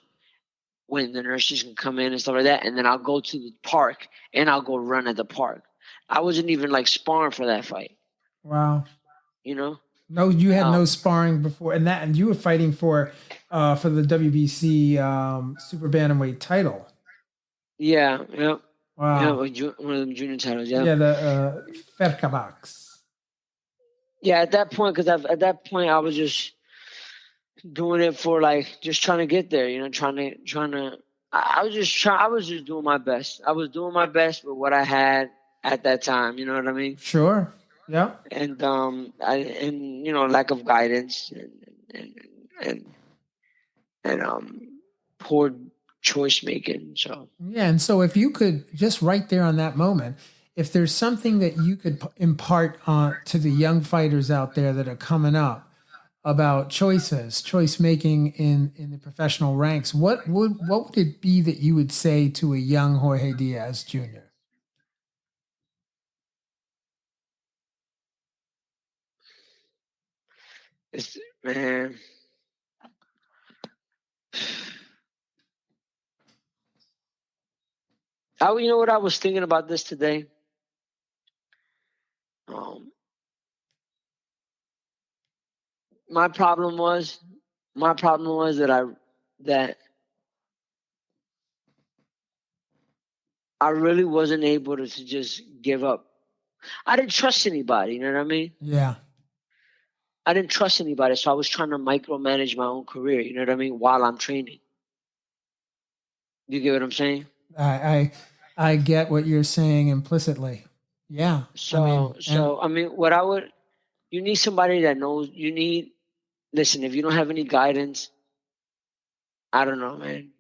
when the nurses can come in and stuff like that, and then I'll go to the park and I'll go run at the park. I wasn't even like sparring for that fight, Wow. you know. No, you had no Um, sparring before, and you were fighting for the WBC super bantamweight title. yeah, yeah, yeah. Wow. One of them junior titles, yeah. Yeah, the Ferka box. Yeah, at that point, because at that point I was just doing it for like just trying to get there, trying to. I was just doing my best. I was doing my best with what I had at that time. You know what I mean? Sure. Yeah. And lack of guidance and and poor choice making. So Yeah. And so, if you could just right there on that moment, if there's something that you could impart to the young fighters out there that are coming up about choice making in the professional ranks, what would it be that you would say to a young Jorge Diaz Jr.? it's man. You know what I was thinking about this today. Um, my problem was that I really wasn't able to just give up. I didn't trust anybody. You know what I mean? Yeah. I didn't trust anybody, so I was trying to micromanage my own career. You know what I mean? While I'm training. You get what I'm saying? I I get what you're saying implicitly. Yeah. I mean, What I would, you need somebody that knows. Listen, if you don't have any guidance, I don't know, man.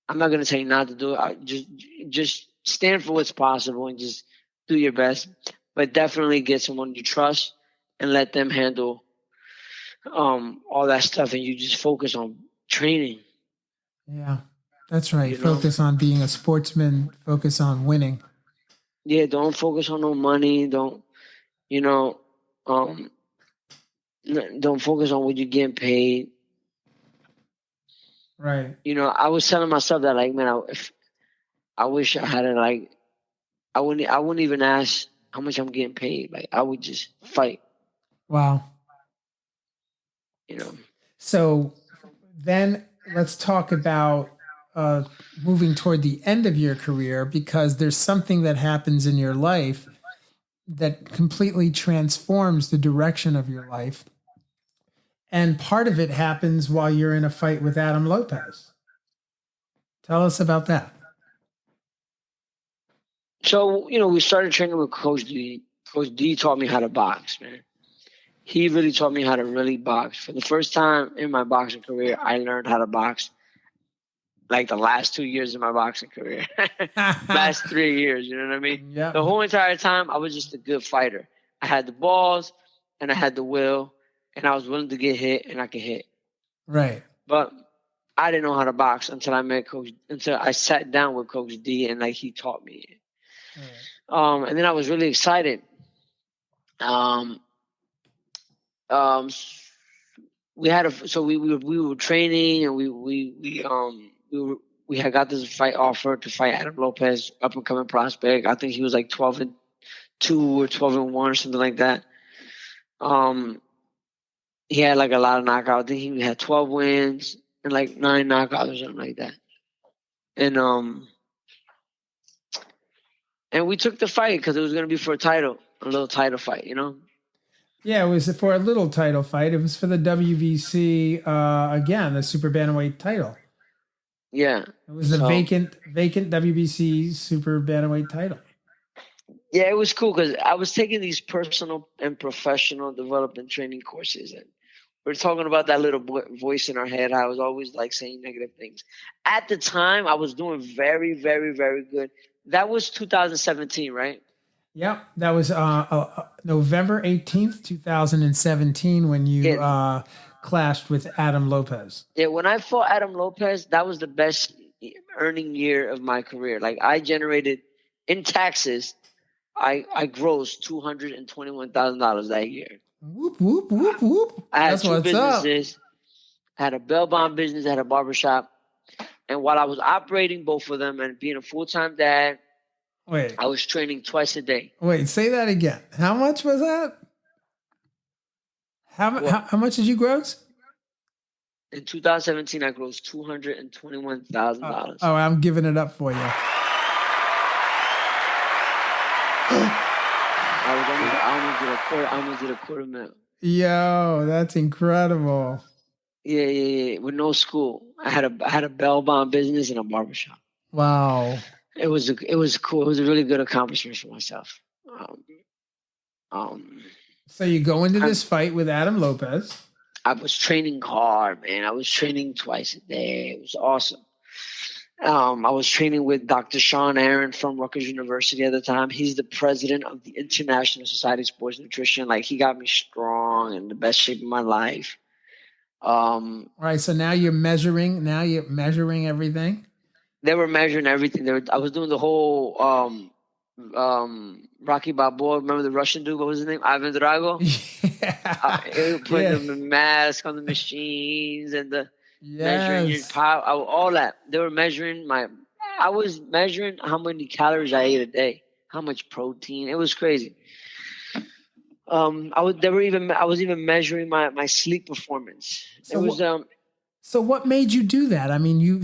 I'm not gonna tell you not to do it. Just stand for what's possible and just do your best. But definitely get someone you trust and let them handle all that stuff, and you just focus on training. yeah, that's right. You know, Focus on being a sportsman, focus on winning. yeah. Don't focus on no money. You know, um, don't focus on what you're getting paid. Right. I was telling myself that, like, man, if I wish I had it, like, I wouldn't even ask how much I'm getting paid. Like, I would just fight. Wow. You know. So then let's talk about moving toward the end of your career, because there's something that happens in your life that completely transforms the direction of your life. And part of it happens while you're in a fight with Adam Lopez. Tell us about that. So, we started training with Coach D. Coach D taught me how to box, man. He really taught me how to really box. For the first time in my boxing career, I learned how to box like the last 2 years of my boxing career. Last 3 years, you know what I mean? Yep. The whole entire time, I was just a good fighter. I had the balls and I had the will, and I was willing to get hit, and I could hit. Right. But I didn't know how to box until I sat down with Coach D, and like he taught me. Right. And then I was really excited. Um, um, we had we were training, and we had got this fight offer to fight Adam Lopez, up and coming prospect. I think he was like 12-2 or 12-1 or something like that. He had like a lot of knockouts. I think he had 12 wins and like 9 knockouts or something like that. And we took the fight because it was going to be for a little title fight, you know? Yeah, it was for a little title fight. It was for the WBC, again, the super bantamweight title. Yeah. It was the vacant WBC super bantamweight title. Yeah, it was cool because I was taking these personal and professional development training courses, and we're talking about that little voice in our head. I was always like saying negative things. At the time, I was doing very, very, very good. That was 2017, right? Yep, that was November 18th, 2017, when you clashed with Adam Lopez. Yeah, when I fought Adam Lopez, that was the best earning year of my career. Like I generated in taxes, I grossed $221,000 that year. Whoop whoop whoop whoop! I had That's two what's businesses. up. I had a bail bond business, I had a barbershop. And while I was operating both of them and being a full-time dad, I was training twice a day. Wait, say that again. How much was that? How much did you gross? In 2017, I grossed $221,000. Oh, I'm giving it up for you. I almost did a quarter mil. Yo, that's incredible. Yeah. With no school, I had a bail bond business and a barbershop. Wow. It was cool. It was a really good accomplishment for myself. So you go into this fight with Adam Lopez. I was training hard, man. I was training twice a day. It was awesome. I was training with Dr. Sean Aaron from Rutgers University at the time. He's the president of the International Society of Sports Nutrition. Like he got me strong and the best shape of my life. Right. So now you're measuring. Now you're measuring everything. They were measuring everything. I was doing the whole Rocky Balboa. Remember the Russian dude? What was his name? Ivan Drago. Yeah. Putting the mask on the machines and the measuring your power, all that. They were measuring I was measuring how many calories I ate a day, how much protein. It was crazy. I was even measuring my sleep performance. So what made you do that? I mean, you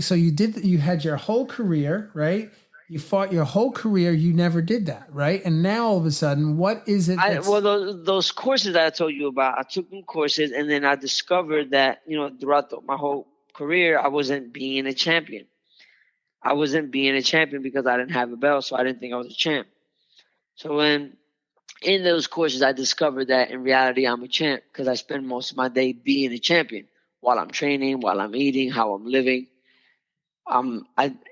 had your whole career, right? You fought your whole career. You never did that, right? And now all of a sudden, what is it? Those courses that I told you about, I took them courses, and then I discovered that throughout my whole career, I wasn't being a champion. I wasn't being a champion because I didn't have a belt, so I didn't think I was a champ. So in those courses, I discovered that in reality, I'm a champ because I spend most of my day being a champion while I'm training, while I'm eating, how I'm living.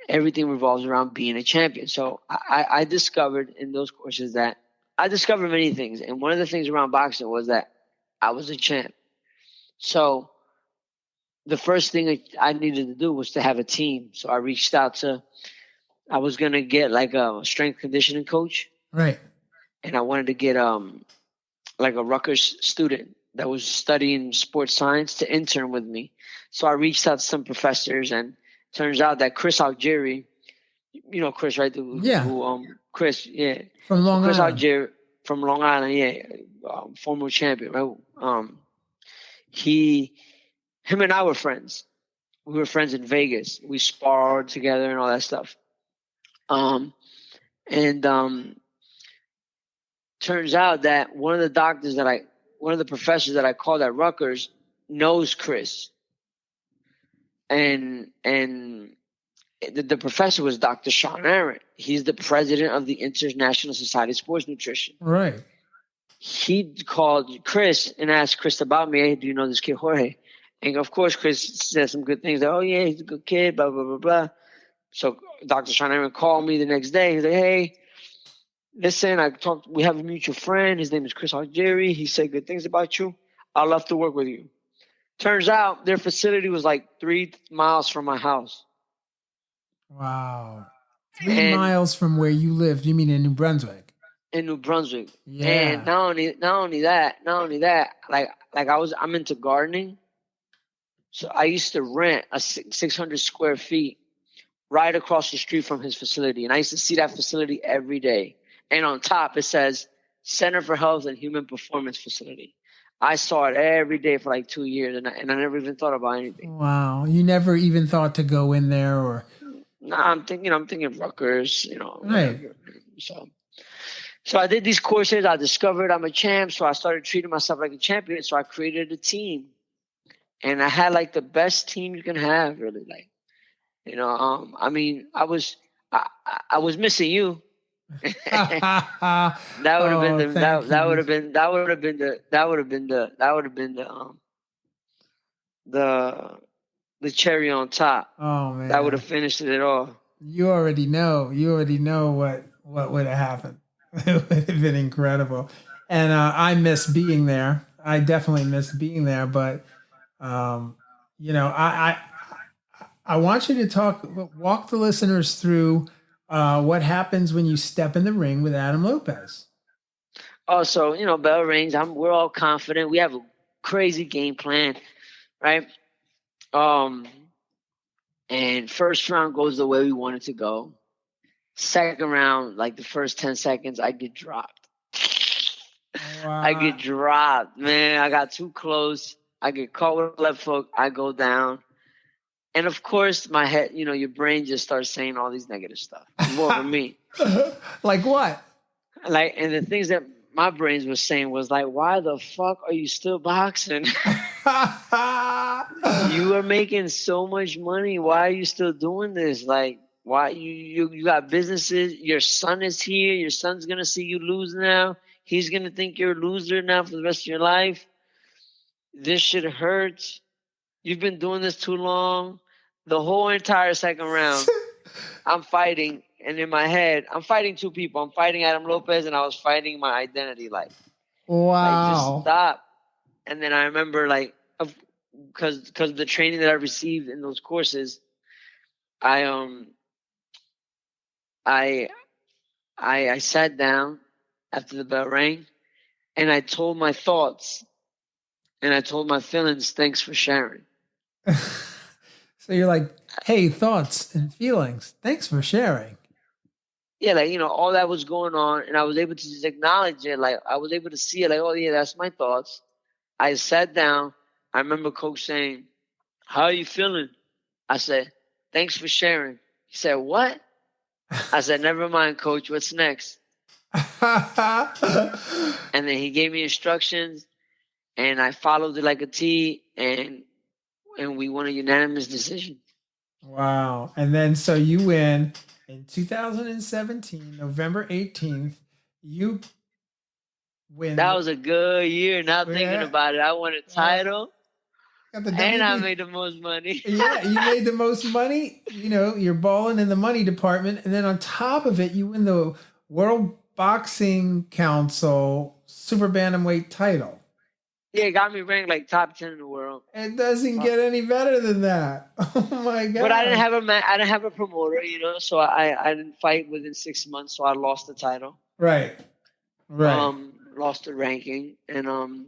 Everything revolves around being a champion. So I discovered in those courses that I discovered many things. And one of the things around boxing was that I was a champ. So the first thing I needed to do was to have a team. So I reached out I was going to get like a strength conditioning coach. Right. And I wanted to get like a Rutgers student that was studying sports science to intern with me. So I reached out to some professors, and turns out that Chris Algieri, Chris, right? Chris, yeah. From Long Island. Chris Algieri from Long Island, yeah. Former champion, right? Him and I were friends. We were friends in Vegas. We sparred together and all that stuff. Turns out that one of the professors that I called at Rutgers knows Chris. And the professor was Dr. Sean Aaron. He's the president of the International Society of Sports Nutrition. Right. He called Chris and asked Chris about me. Hey, do you know this kid, Jorge? And of course, Chris said some good things. Like, oh, yeah, he's a good kid, blah, blah, blah, blah. So Dr. Sean Aaron called me the next day. He's like, hey, listen, we have a mutual friend. His name is Chris Algieri. He said good things about you. I'd love to work with you. Turns out their facility was like 3 miles from my house. Wow. 3 And miles from where you lived. You mean in New Brunswick? in New Brunswick. Yeah. And not only that, I'm into gardening. So I used to rent a 600 square feet right across the street from his facility. And I used to see that facility every day. And on top, it says Center for Health and Human Performance Facility. I saw it every day for like 2 years, and I never even thought about anything. Wow. You never even thought to go in there or. No, I'm thinking Rutgers, Right. whatever. So I did these courses. I discovered I'm a champ. So I started treating myself like a champion. So I created a team, and I had like the best team you can have, really. Like, I mean, I was missing you. That would have been the cherry on top. Oh man. That would have finished it all. You already know. You already know what would have happened. It would have been incredible. And I miss being there. I definitely miss being there. But I want you to walk the listeners through what happens when you step in the ring with Adam Lopez. Oh, so bell rings. We're all confident. We have a crazy game plan, right? And first round goes the way we want it to go. Second round, like the first 10 seconds, I get dropped. Wow. I get dropped, man. I got too close. I get caught with a left hook. I go down. And of course, my head, your brain just starts saying all these negative stuff. More for me. Like what? And the things that my brains was saying was like, why the fuck are you still boxing? You are making so much money. Why are you still doing this? Like, why you got businesses? Your son is here. Your son's gonna see you lose now. He's gonna think you're a loser now for the rest of your life. This shit hurts. You've been doing this too long. The whole entire second round, I'm fighting, and in my head, I'm fighting two people. I'm fighting Adam Lopez, and I was fighting my identity. Like, just stop. And then I remember, because of the training that I received in those courses, I sat down after the bell rang, and I told my thoughts, and I told my feelings. Thanks for sharing. So you're like, hey, thoughts and feelings. Thanks for sharing. Yeah, all that was going on, and I was able to just acknowledge it. Like, I was able to see it. Like, oh yeah, that's my thoughts. I sat down. I remember Coach saying, "How are you feeling?" I said, "Thanks for sharing." He said, "What?" I said, "Never mind, Coach. What's next?" And then he gave me instructions, and I followed it like a T, and we won a unanimous decision. Wow. And then so you win in 2017, November 18th. You win. That was a good year. Now thinking about it, I won a title. And I made the most money. Yeah, you made the most money. You're balling in the money department. And then on top of it, you win the World Boxing Council Super Bantamweight title. Yeah, it got me ranked like top 10 in the world. It doesn't get any better than that. Oh my God. But I didn't have a promoter, so I didn't fight within 6 months, so I lost the title. Right. Lost the ranking. And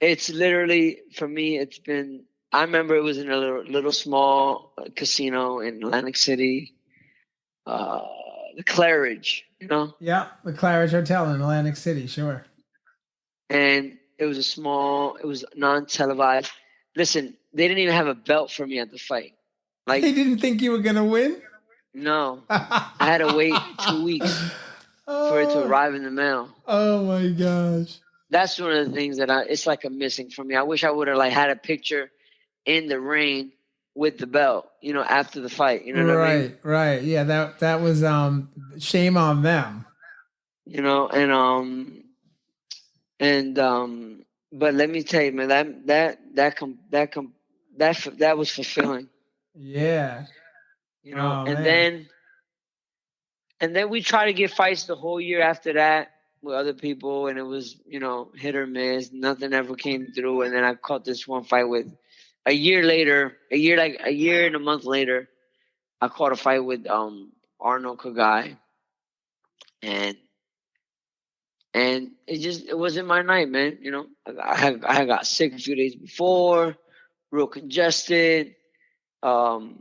it's literally, for me, it's been, I remember it was in a little small casino in Atlantic City, the Claridge, Yeah, the Claridge Hotel in Atlantic City, sure. And it was it was non-televised. Listen, they didn't even have a belt for me at the fight. Like, they didn't think you were going to win? No. I had to wait 2 weeks for it to arrive in the mail. Oh my gosh. That's one of the things that it's like a missing for me. I wish I would have had a picture in the ring with the belt, after the fight. You know what I mean? Right. Yeah, that was shame on them. But let me tell you, man, that was fulfilling. Yeah. And then we try to get fights the whole year after that. with other people, and it was, hit or miss. Nothing ever came through. And then I caught this one fight with a year later, a year and a month later, I caught a fight with Arnold Kagai, and it wasn't my night, man. I had got sick a few days before, real congested. It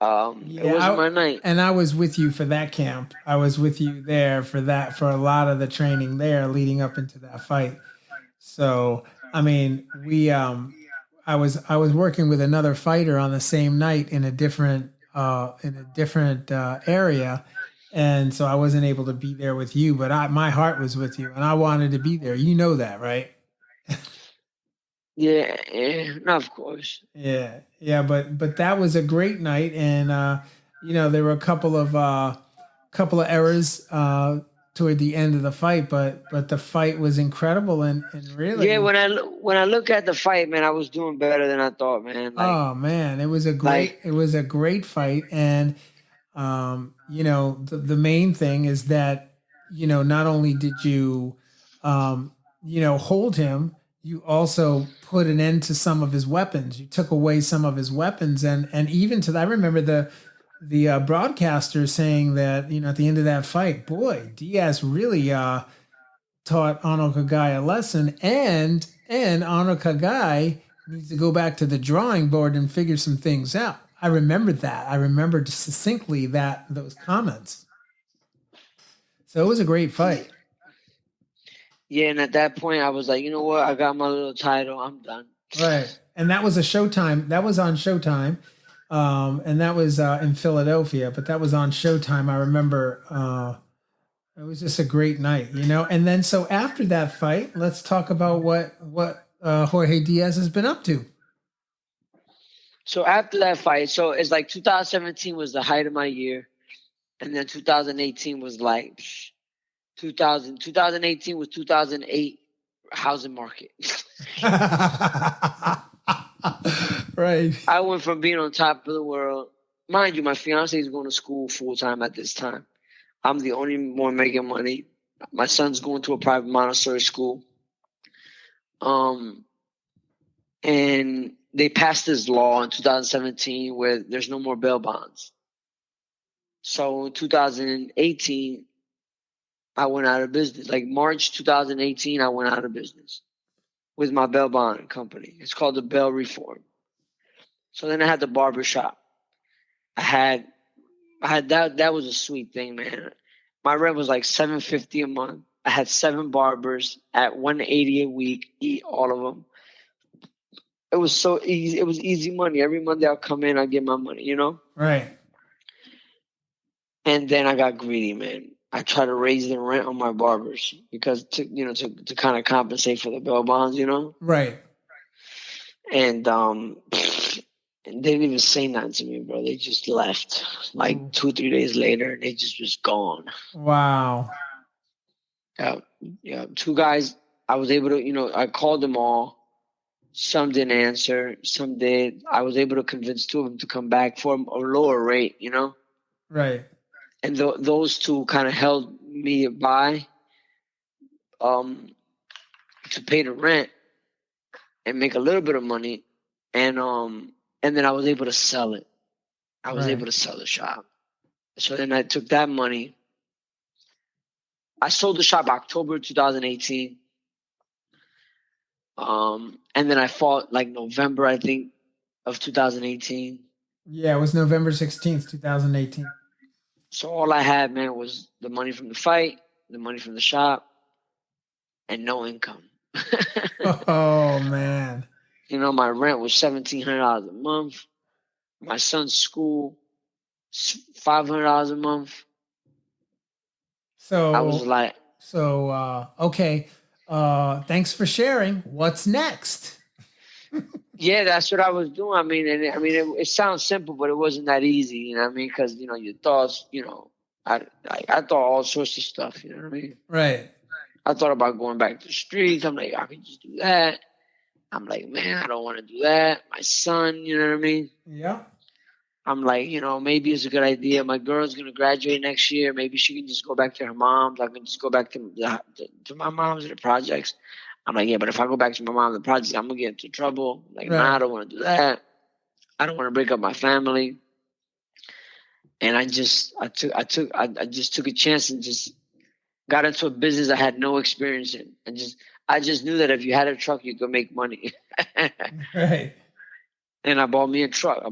wasn't my night. And I was with you for that camp. I was with you there for a lot of the training there leading up into that fight. So, I mean, I was working with another fighter on the same night in a different area. And so I wasn't able to be there with you, but my heart was with you and I wanted to be there. You know that, right? Yeah, no, of course. Yeah, yeah, but that was a great night, and there were a couple of errors toward the end of the fight, but the fight was incredible, and really, yeah. When I look at the fight, man, I was doing better than I thought, man. Oh man, it was a great fight, and the main thing is that not only did you hold him, you also put an end to some of his weapons. You took away some of his weapons, and even I remember the broadcaster saying that at the end of that fight, boy, Diaz really taught Arnold Kagai a lesson, and Arnold Kagai needs to go back to the drawing board and figure some things out. I remembered that. I remembered succinctly those comments. So it was a great fight. Yeah, and at that point, I was like, you know what? I got my little title. I'm done. Right, and that was a Showtime. That was on Showtime, and that was in Philadelphia. But that was on Showtime. I remember. It was just a great night, And then so after that fight, let's talk about what Jorge Diaz has been up to. So after that fight, so it's like 2017 was the height of my year, and then 2018 was like 2018 was 2008 housing market. Right. I went from being on top of the world. Mind you, my fiance is going to school full time at this time. I'm the only one making money. My son's going to a private Montessori school. And they passed this law in 2017 where there's no more bail bonds. So in 2018, I went out of business. Like March 2018, I went out of business with my bail bond company. It's called the Bail Reform. So then I had the barber shop. I had that was a sweet thing, man. My rent was like $750 a month. I had 7 barbers at $180 a week, eat all of them. It was so easy. It was easy money. Every Monday I'll come in, I get my money, Right. And then I got greedy, man. I tried to raise the rent on my barbers because to kind of compensate for the bail bonds, Right. And they didn't even say nothing to me, bro. They just left. Like 2-3 days later, they just was gone. Wow. Yeah. 2 guys. I was able to, I called them all. Some didn't answer. Some did. I was able to convince 2 of them to come back for a lower rate, Right. And those 2 kind of held me by to pay the rent and make a little bit of money, and then I was able to sell it. I was able to sell the shop. So then I took that money. I sold the shop October 2018. And then I fought like November, I think, of 2018. Yeah, it was November 16th, 2018. So all I had, man, was the money from the fight, the money from the shop, and no income. Oh man. My rent was $1,700 a month. My son's school, $500 a month. So I was like, okay. Thanks for sharing. What's next? yeah, that's what I was doing. It sounds simple, but it wasn't that easy. You know what I mean? Because your thoughts. I thought all sorts of stuff. You know what I mean? Right. I thought about going back to the streets. I'm like, I could just do that. I'm like, man, I don't want to do that. My son, you know what I mean? Yeah. I'm like, maybe it's a good idea. My girl's gonna graduate next year. Maybe she can just go back to her mom's. I can just go back to my mom's and the projects. I'm like, yeah, but if I go back to my mom and the projects, I'm gonna get into trouble. Like, nah, I don't want to do that. I don't want to break up my family. And I just took a chance and just got into a business I had no experience in. I just knew that if you had a truck, you could make money. Right. And I bought me a truck.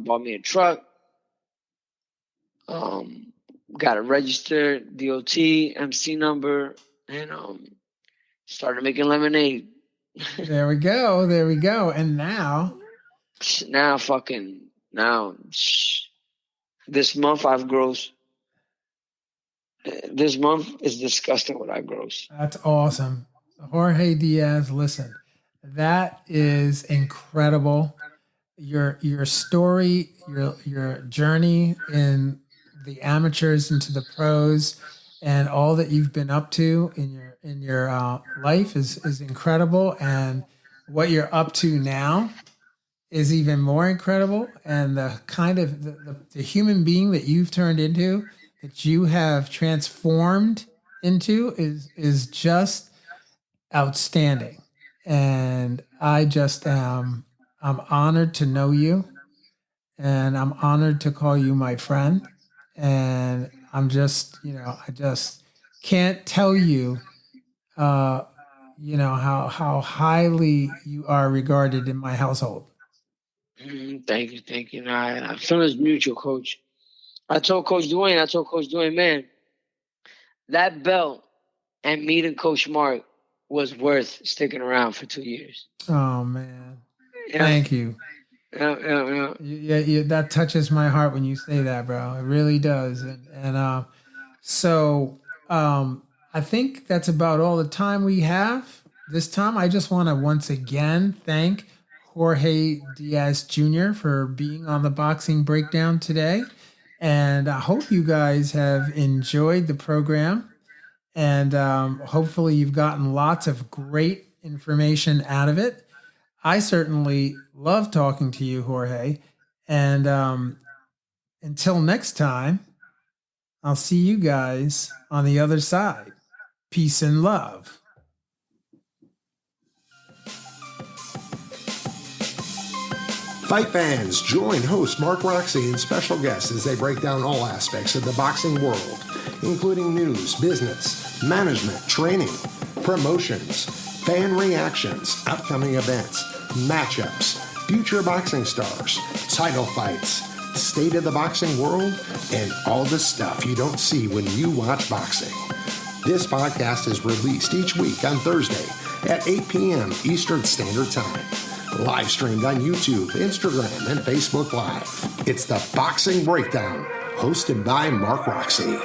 Got a registered DOT, MC number, and started making lemonade. There we go. And now This month I've grossed. This month is disgusting what I gross. that's awesome. Jorge Diaz, listen, that is incredible. Your story, your journey in the amateurs into the pros, and all that you've been up to in your life is incredible. And what you're up to now is even more incredible. And the kind of the human being that you've turned into, that you have transformed into, is just outstanding. And I'm honored to know you, and I'm honored to call you my friend. And I just can't tell you, how highly you are regarded in my household. Thank you. I feel it's mutual, Coach. I told Coach Dwayne, man, that belt and meeting Coach Mark was worth sticking around for 2 years. Oh man, Yeah. Thank you. Yeah. Yeah, that touches my heart when you say that, bro. It really does. And so I think that's about all the time we have this time. I just want to once again thank Jorge Diaz Jr. for being on the Boxing Breakdown today. And I hope you guys have enjoyed the program. And hopefully you've gotten lots of great information out of it. I certainly love talking to you, Jorge. And until next time, I'll see you guys on the other side. Peace and love. Fight fans, join host Mark Roxey and special guests as they break down all aspects of the boxing world, including news, business, management, training, promotions, fan reactions, upcoming events, matchups, future boxing stars, title fights, state of the boxing world, and all the stuff you don't see when you watch boxing. This podcast is released each week on Thursday at 8 p.m. Eastern Standard Time. Live streamed on YouTube, Instagram, and Facebook Live. It's the Boxing Breakdown, hosted by Mark Roxey.